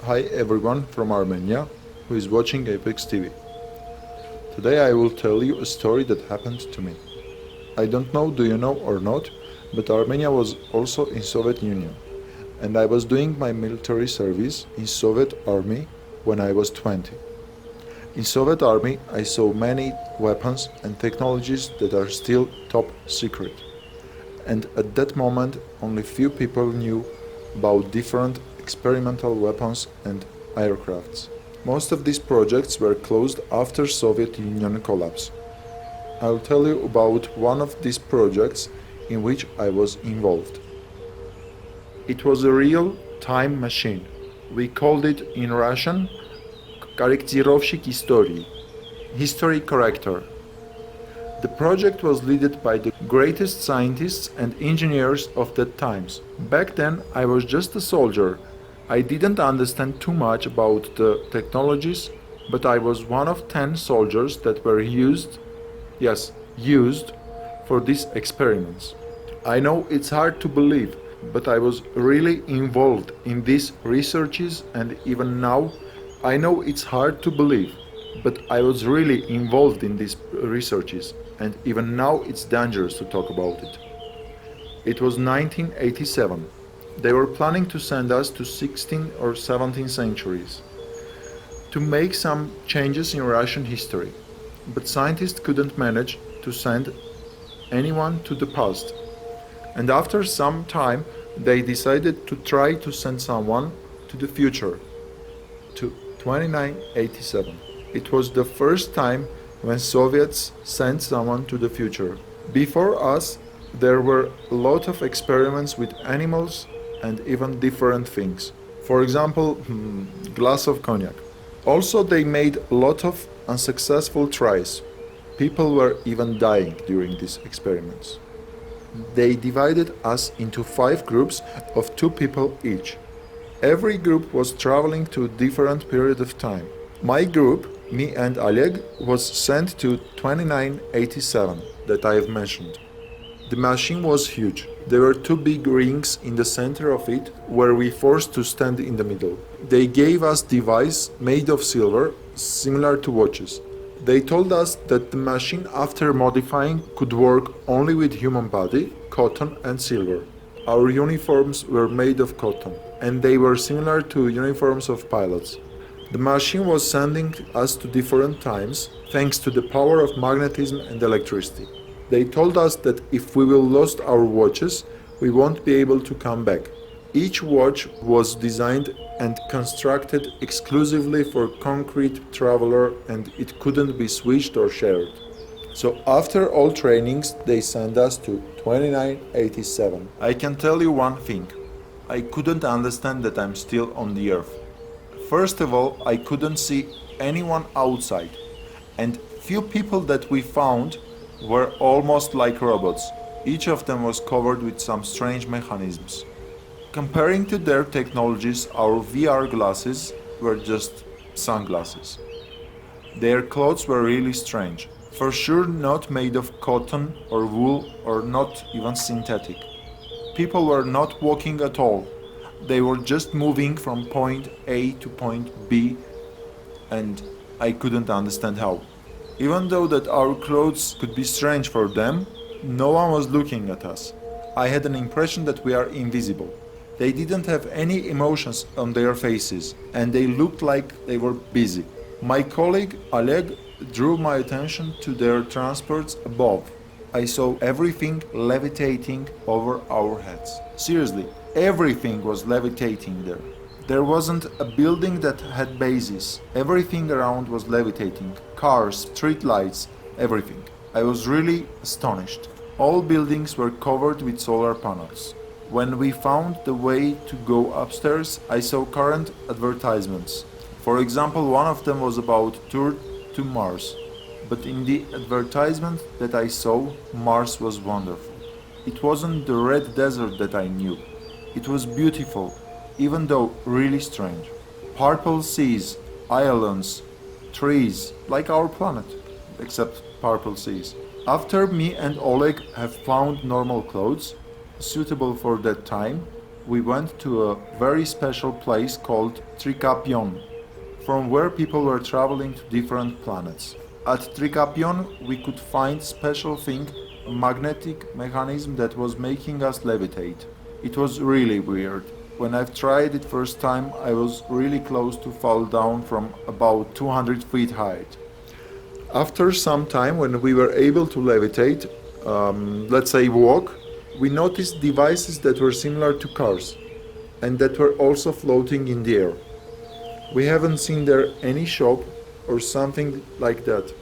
Hi everyone from Armenia who is watching ApexTV. Today I will tell you a story that happened to me. I don't know do you know or not, but Armenia was also in Soviet Union and I was doing my military service in Soviet Army when I was 20. In Soviet Army I saw many weapons and technologies that are still top secret. And at that moment only few people knew about different experimental weapons and aircrafts. Most of these projects were closed after Soviet Union collapse. I'll tell you about one of these projects in which I was involved. It was a real time machine. We called it in Russian "Корректировщик истории", history corrector. The project was led by the greatest scientists and engineers of that times. Back then I was just a soldier. I didn't understand too much about the technologies, but I was one of 10 soldiers that were used for these experiments. I know it's hard to believe, but I was really involved in these researches, and even now I know it's hard to believe, but I was really involved in these researches, and even now it's dangerous to talk about it. It was 1987. They were planning to send us to 16th or 17th centuries to make some changes in Russian history, but scientists couldn't manage to send anyone to the past. And after some time they decided to try to send someone to the future, to 2987. It was the first time when Soviets sent someone to the future. Before us, there were a lot of experiments with animals and even different things. For example, glass of cognac. Also, they made a lot of unsuccessful tries. People were even dying during these experiments. They divided us into 5 groups of 2 people each. Every group was traveling to a different period of time. My group, me and Oleg, was sent to 2987 that I have mentioned. The machine was huge. There were 2 big rings in the center of it where we forced to stand in the middle. They gave us device made of silver, similar to watches. They told us that the machine after modifying could work only with human body, cotton and silver. Our uniforms were made of cotton and they were similar to uniforms of pilots. The machine was sending us to different times thanks to the power of magnetism and electricity. They told us that if we will lose our watches, we won't be able to come back. Each watch was designed and constructed exclusively for concrete traveler and it couldn't be switched or shared. So after all trainings, they sent us to 2987. I can tell you one thing. I couldn't understand that I'm still on the earth. First of all, I couldn't see anyone outside, and few people that we found were almost like robots. Each of them was covered with some strange mechanisms. Comparing to their technologies, our VR glasses were just sunglasses. Their clothes were really strange. For sure not made of cotton or wool or not even synthetic. People were not walking at all. They were just moving from point A to point B, and I couldn't understand how. Even though that our clothes could be strange for them, no one was looking at us. I had an impression that we are invisible. They didn't have any emotions on their faces, and they looked like they were busy. My colleague Oleg drew my attention to their transports above. I saw everything levitating over our heads. Seriously, everything was levitating there. There wasn't a building that had bases. Everything around was levitating. Cars, streetlights, everything. I was really astonished. All buildings were covered with solar panels. When we found the way to go upstairs, I saw current advertisements. For example, one of them was about tour to Mars. But in the advertisement that I saw, Mars was wonderful. It wasn't the red desert that I knew. It was beautiful, even though really strange. Purple seas, islands, trees, like our planet, except purple seas. After me and Oleg have found normal clothes, suitable for that time, we went to a very special place called Trikapion, from where people were traveling to different planets. At Trikapion we could find special thing, a magnetic mechanism that was making us levitate. It was really weird. When I've tried it first time, I was really close to fall down from about 200 feet height. After some time, when we were able to levitate, let's say walk, we noticed devices that were similar to cars and that were also floating in the air. We haven't seen there any shop or something like that.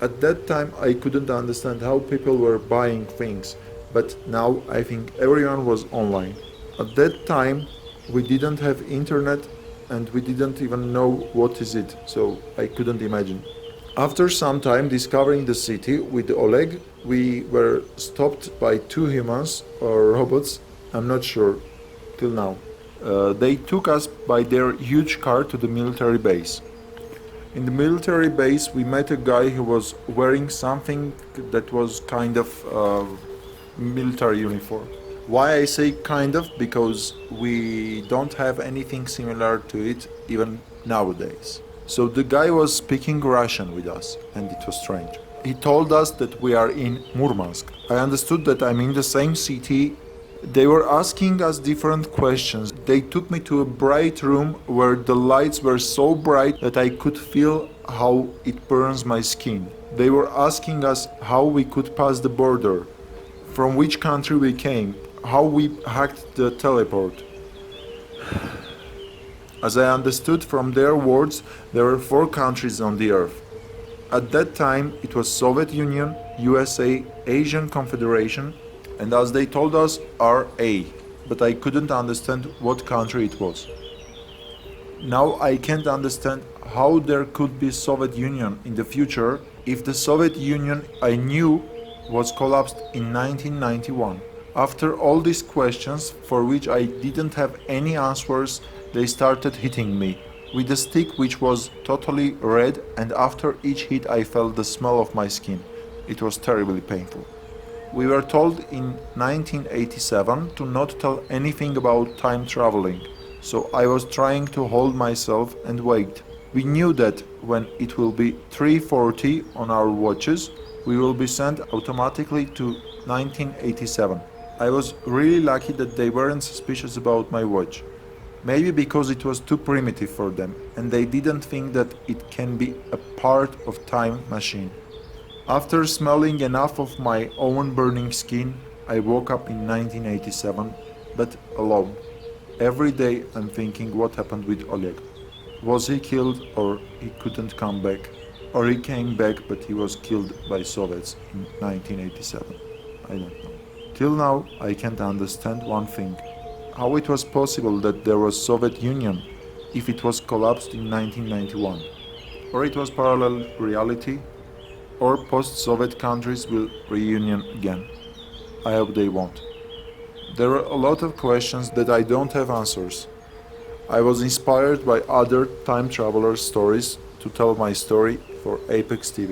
At that time I couldn't understand how people were buying things, but now I think everyone was online. At that time we didn't have internet and we didn't even know what is it, so I couldn't imagine. After some time discovering the city with Oleg, we were stopped by two humans or robots, I'm not sure till now. They took us by their huge car to the military base. In the military base we met a guy who was wearing something that was kind of military uniform. Why I say kind of? Because we don't have anything similar to it even nowadays. So the guy was speaking Russian with us and it was strange. He told us that we are in Murmansk. I understood that I'm in the same city. They were asking us different questions. They took me to a bright room where the lights were so bright that I could feel how it burns my skin. They were asking us how we could pass the border, from which country we came, how we hacked the teleport. As I understood from their words, there were 4 countries on the earth. At that time it was Soviet Union, USA, Asian Confederation, and as they told us, RA, but I couldn't understand what country it was. Now I can't understand how there could be Soviet Union in the future if the Soviet Union I knew was collapsed in 1991. After all these questions, for which I didn't have any answers, they started hitting me with a stick which was totally red, and after each hit I felt the smell of my skin. It was terribly painful. We were told in 1987 to not tell anything about time traveling, so I was trying to hold myself and wait. We knew that when it will be 3:40 on our watches, we will be sent automatically to 1987. I was really lucky that they weren't suspicious about my watch. Maybe because it was too primitive for them and they didn't think that it can be a part of time machine. After smelling enough of my own burning skin, I woke up in 1987, but alone. Every day I'm thinking what happened with Oleg. Was he killed or he couldn't come back? Or he came back but he was killed by Soviets in 1987? I don't know. Till now I can't understand one thing. How it was possible that there was Soviet Union if it was collapsed in 1991? Or it was parallel reality? Or post-Soviet countries will reunion again? I hope they won't. There are a lot of questions that I don't have answers. I was inspired by other time traveler stories to tell my story for ApexTV.